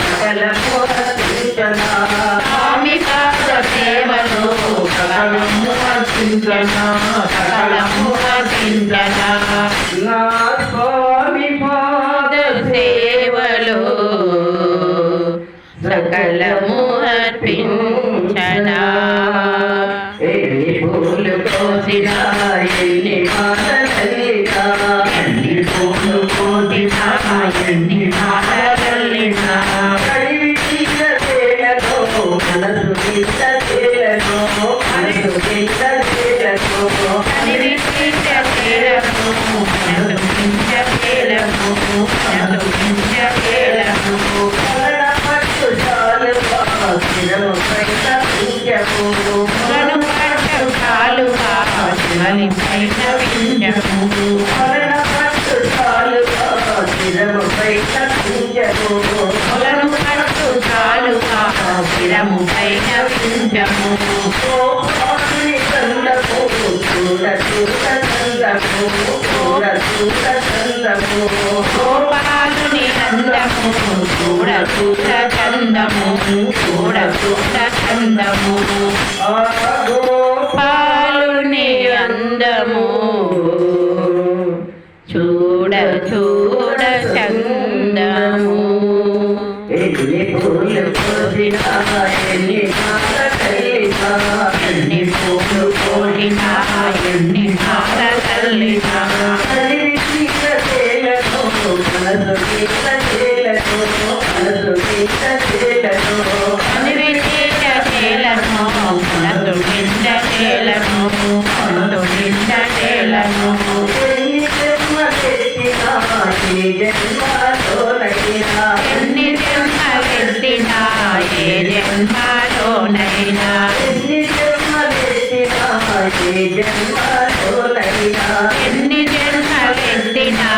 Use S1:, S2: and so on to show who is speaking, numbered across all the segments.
S1: సకలము అర్పించనా స్వామి పాద సేవలో సకలము అర్పించనా సకలము అర్పించనా నా స్వామి పాద సేవలో సకలము అర్పించనా ఎన్ని పూలు కోసినా ఎన్ని మాటలల్లినా ఎన్ని పూలు కోసినా ఎన్ని మాటలల్లినా కడివి తీగ తేలతో మనసు తీగ తేలతో మనసు తీగ తేలతో కడివి తీగ తేలతో మనసు తీగ తేలతో మనసు తీగ తేలతో పట్టు చాలుగా శిరము పైన వింజము పట్టు చాలుగా శివని పైన వింజము పట్టు చాలుగా శిరము పైన వింజము పట్టు చాలుగా శిరము పైన వింజము కందము చూడ చూడ కందము చూడ చూడ కందము గోపాలుని అందము చూడ చూడ కందము చూడ చూడ కందము గోపాలుని అందము చూడ చూడ చందము ఎన్ని పూలు కోసినా ఎన్ని మాటలల్లినా ఎన్ని పూలు కోసినా ఎన్ని మాటలల్లినా కడివి తీగ తేలతో మనసు తీగ తేలతో మనసు తీగ తేలతో కడివి తీగ తేలతో మనసు తీగ తేలతో మనసు తీగ తేలతో ఎన్ని జన్మలెత్తినా ఈ జన్మలోనైనా ఎన్ని జన్మలెత్తినా ఏ జన్మలోనైనా ఎన్ని జన్మలెత్తినా ఏ జన్మలోనైనా ఎన్ని జన్మలెత్తినా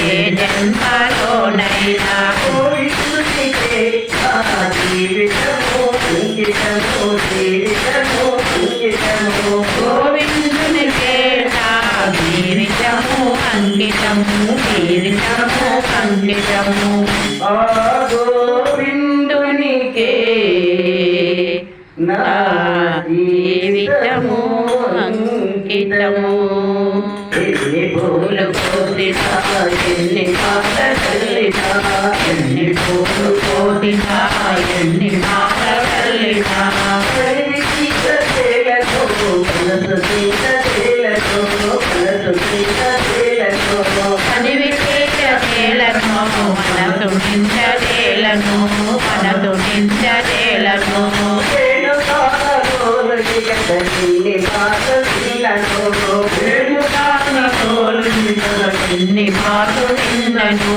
S1: ఏ జన్మలోనైనా కోవిదునికే నా జీవితము అంకితము జీవితము అంకితము గోవిందునికే నా జీవితము అంకితము జీవితము అంకితము ఆ గోవిందునికే నా జీవితము అంకితము ఎన్ని పూలు కోసినా ఎన్ని మాటలల్లినా ఎన్ని పూలు కోసినా ఎన్ని మాటలల్లినా కడివి తీగ తేలతో మనసు తీగ తేలతో మనసు తీగ తేలతో కడివి తీగ తేలతో మనసు నింద తేలను మనసు నింద తేలను ఎన్ని మాటలను ఎన్ని మాటలను